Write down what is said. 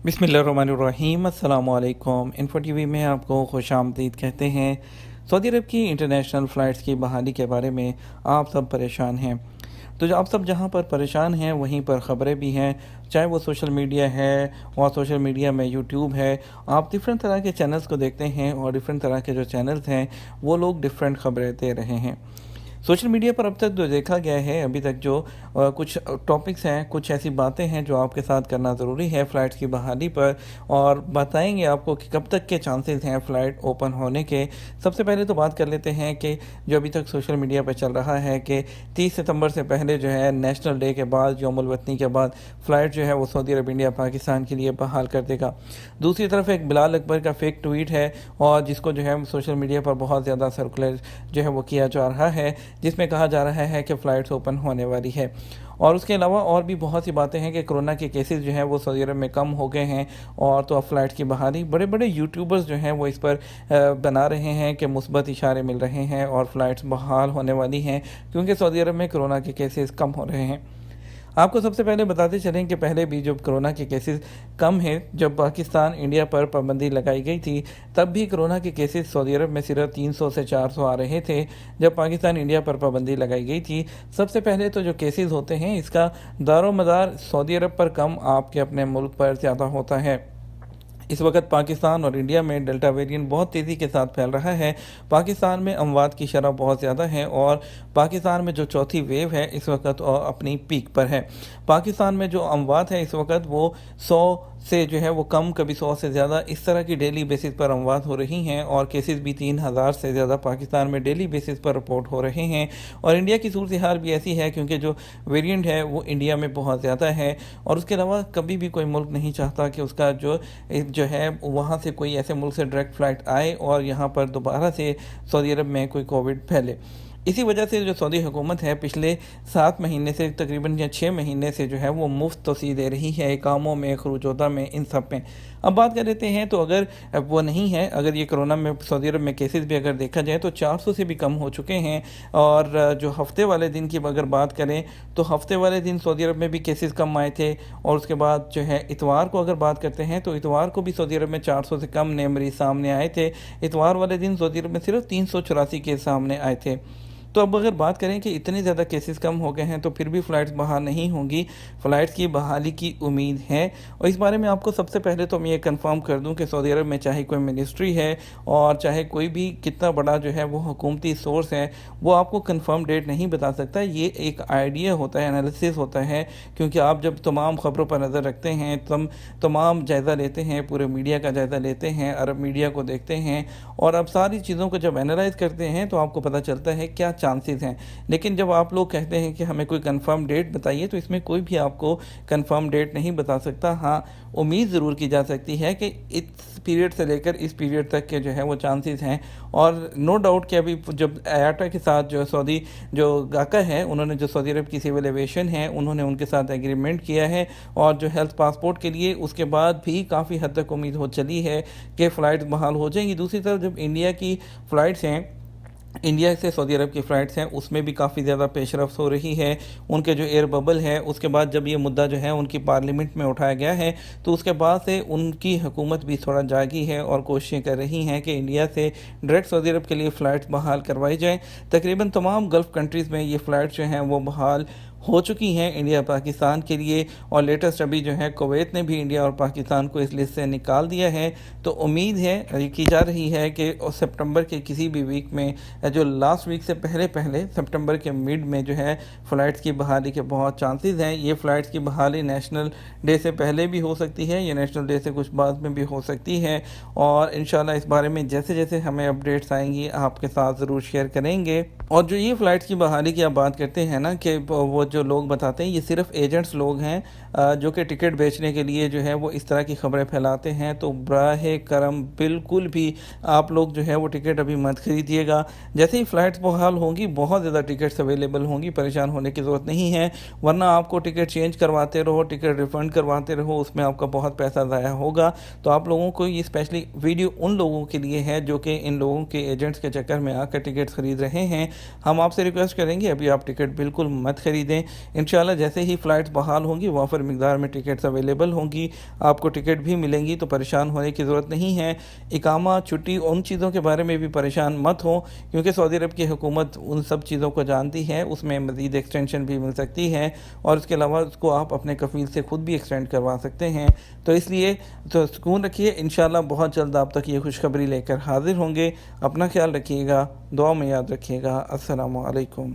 बिस्मिल्लाहिर्रहमानिर्रहीम। अस्सलाम वालेकुम। इन्फो टीवी में आपको खुश आमदीद कहते हैं। सऊदी अरब की इंटरनेशनल फ़्लाइट्स की बहाली के बारे में आप सब परेशान हैं। तो जो आप सब जहाँ पर परेशान हैं वहीं पर ख़बरें भी हैं, चाहे वो सोशल मीडिया है और सोशल मीडिया में यूट्यूब है। आप डिफरेंट तरह के चैनल्स को देखते हैं और डिफरेंट तरह के जो चैनल्स हैं वो लोग डिफरेंट ख़बरें दे रहे हैं। सोशल मीडिया पर अब तक जो देखा गया है, अभी तक जो कुछ टॉपिक्स हैं, कुछ ऐसी बातें हैं जो आपके साथ करना ज़रूरी है फ़्लाइट्स की बहाली पर, और बताएंगे आपको कि कब तक के चांसेस हैं फ़्लाइट ओपन होने के। सबसे पहले तो बात कर लेते हैं कि जो अभी तक सोशल मीडिया पर चल रहा है कि 30 सितंबर से पहले जो है नेशनल डे के बाद, यौमुल वतनी के बाद फ़्लाइट जो है वो सऊदी अरब, इंडिया, पाकिस्तान के लिए बहाल कर देगा। दूसरी तरफ एक बिलाल अकबर का फेक ट्वीट है और जिसको जो है सोशल मीडिया पर बहुत ज़्यादा सर्कुलर जो है वो किया जा रहा है, जिसमें कहा जा रहा है कि फ़्लाइट्स ओपन होने वाली है। और उसके अलावा और भी बहुत सी बातें हैं कि कोरोना के केसेस जो हैं वो सऊदी अरब में कम हो गए हैं, और तो अब फ़्लाइट की बहाली, बड़े बड़े यूट्यूबर्स जो हैं वो इस पर बना रहे हैं कि मुस्बत इशारे मिल रहे हैं और फ़्लाइट्स बहाल होने वाली हैं क्योंकि सऊदी अरब में कोरोना के केसेस कम हो रहे हैं। आपको सबसे पहले बताते चलें कि पहले भी जब कोरोना के केसेस कम हैं, जब पाकिस्तान इंडिया पर पाबंदी लगाई गई थी, तब भी कोरोना के केसेस सऊदी अरब में सिर्फ 300 से 400 आ रहे थे जब पाकिस्तान इंडिया पर पाबंदी लगाई गई थी। सबसे पहले तो जो केसेस होते हैं इसका दारोमदार सऊदी अरब पर कम, आपके अपने मुल्क पर ज़्यादा होता है। इस वक्त पाकिस्तान और इंडिया में डेल्टा वेरिएंट बहुत तेज़ी के साथ फैल रहा है। पाकिस्तान में अमवात की शरह बहुत ज़्यादा है और पाकिस्तान में जो चौथी वेव है इस वक्त अपनी पीक पर है। पाकिस्तान में जो अमवात है इस वक्त वो 100 से जो है वो कम, कभी 100 से ज़्यादा, इस तरह की डेली बेसिस पर अमवात हो रही हैं, और केसेस भी 3000 से ज़्यादा पाकिस्तान में डेली बेसिस पर रिपोर्ट हो रहे हैं। और इंडिया की सूरत हाल भी ऐसी है क्योंकि जो वेरिएंट है वो इंडिया में बहुत ज़्यादा है। और उसके अलावा कभी भी कोई मुल्क नहीं चाहता कि उसका जो है वहाँ से कोई ऐसे मुल्क से डायरेक्ट फ़्लाइट आए और यहाँ पर दोबारा से सऊदी अरब में कोई कोविड फैले। इसी वजह से जो सऊदी हुकूमत है पिछले 7 महीने से, तकरीबन या 6 महीने से जो है वो मुफ्त तोसी दे रही है इकामों में, खरूजोदा में, इन सब में। अब बात कर लेते हैं तो अगर वो नहीं है, अगर ये कोरोना में सऊदी अरब में केसेस भी अगर देखा जाए तो 400 से भी कम हो चुके हैं। और जो हफ्ते वाले दिन की अगर बात करें तो हफ्ते वाले दिन सऊदी अरब में भी केसेस कम आए थे। और उसके बाद जो है इतवार को अगर बात करते हैं तो इतवार को भी सऊदी अरब में 400 से कम नए मरीज़ सामने आए थे। इतवार वाले दिन सऊदी अरब में सिर्फ 384 केस सामने आए थे। तो अब अगर बात करें कि इतने ज़्यादा केसेस कम हो गए हैं तो फिर भी फ़्लाइट्स बहाल नहीं होंगी, फ़्लाइट्स की बहाली की उम्मीद है। और इस बारे में आपको सबसे पहले तो मैं ये कंफर्म कर दूं कि सऊदी अरब में चाहे कोई मिनिस्ट्री है और चाहे कोई भी कितना बड़ा जो है वो हुकूमती सोर्स है, वो आपको कंफर्म डेट नहीं बता सकता। ये एक आइडिया होता है, एनालिसिस होता है, क्योंकि आप जब तमाम ख़बरों पर नज़र रखते हैं, तमाम जायज़ा लेते हैं, पूरे मीडिया का जायज़ा लेते हैं, अरब मीडिया को देखते हैं, और अब सारी चीज़ों को जब एनालाइज करते हैं तो आपको पता चलता है क्या चांसेस हैं। लेकिन जब आप लोग कहते हैं कि हमें कोई कंफर्म डेट बताइए, तो इसमें कोई भी आपको कंफर्म डेट नहीं बता सकता। हाँ, उम्मीद ज़रूर की जा सकती है कि इस पीरियड से लेकर इस पीरियड तक के जो है वो चांसेस हैं। और नो डाउट कि अभी जब आयाटा के साथ जो सऊदी जो गाका है, उन्होंने जो सऊदी अरब की सिविल एविएशन है उन्होंने उनके साथ एग्रीमेंट किया है, और जो हेल्थ पासपोर्ट के लिए उसके बाद भी काफ़ी हद तक उम्मीद हो चली है कि फ़्लाइट बहाल हो जाएंगी। दूसरी तरफ जब इंडिया की फ़्लाइट्स हैं, इंडिया से सऊदी अरब की फ़्लाइट्स हैं, उसमें भी काफ़ी ज़्यादा पेशरफ्त हो रही है। उनके जो एयर बबल है, उसके बाद जब ये मुद्दा जो है उनकी पार्लियामेंट में उठाया गया है तो उसके बाद से उनकी हुकूमत भी थोड़ा जागी है और कोशिशें कर रही हैं कि इंडिया से डायरेक्ट सऊदी अरब के लिए फ़्लाइट्स बहाल करवाई जाएँ। तकरीबन तमाम गल्फ़ कंट्रीज़ में ये फ़्लाइट्स जो हैं वो बहाल हो चुकी हैं इंडिया पाकिस्तान के लिए, और लेटेस्ट अभी जो है कुवैत ने भी इंडिया और पाकिस्तान को इस लिस्ट से निकाल दिया है। तो उम्मीद है की जा रही है कि सितंबर के किसी भी वीक में, जो लास्ट वीक से पहले पहले सितंबर के मिड में जो है फ़्लाइट्स की बहाली के बहुत चांसेस हैं। ये फ़्लाइट्स की बहाली नेशनल डे से पहले भी हो सकती है, या नेशनल डे से कुछ बाद में भी हो सकती है। और इंशाल्लाह इस बारे में जैसे जैसे हमें अपडेट्स आएंगी आपके साथ ज़रूर शेयर करेंगे। और जो ये फ़्लाइट्स की बहाली की आप बात करते हैं ना, कि वो जो लोग बताते हैं ये सिर्फ एजेंट्स लोग हैं जो कि टिकट बेचने के लिए जो है वो इस तरह की खबरें फैलाते हैं। तो बराहे करम बिल्कुल भी आप लोग जो है वो टिकट अभी मत खरीदिएगा। जैसे ही फ़्लाइट्स बहाल होंगी बहुत ज़्यादा टिकट्स अवेलेबल होंगी, परेशान होने की ज़रूरत नहीं है, वरना आपको टिकट चेंज करवाते रहो, टिकट रिफ़ंड करवाते रहो, उसमें आपका बहुत पैसा ज़ाया होगा। तो आप लोगों को ये स्पेशली वीडियो उन लोगों के लिए है जो कि इन लोगों के एजेंट्स के चक्कर में आकर टिकट ख़रीद रहे हैं। हम आपसे रिक्वेस्ट करेंगे अभी आप टिकट बिल्कुल मत ख़रीदें, इंशाल्लाह जैसे ही फ़्लाइट्स बहाल होंगी वाफर मिकदार में टिकट्स अवेलेबल होंगी, आपको टिकट भी मिलेंगी, तो परेशान होने की ज़रूरत नहीं है। इकामा, छुट्टी, उन चीज़ों के बारे में भी परेशान मत हो, क्योंकि सऊदी अरब की हुकूमत उन सब चीज़ों को जानती है, उसमें मज़ीद एक्सटेंशन भी मिल सकती है और उसके अलावा उसको आप अपने कफ़ील से ख़ुद भी एक्सटेंड करवा सकते हैं। तो इसलिए तो सुकून रखिए, इंशाल्लाह बहुत जल्द आप तक ये खुशखबरी लेकर हाज़िर होंगे। अपना ख्याल रखिएगा, दुआ में याद रखिएगा। अस्सलामु अलैकुम।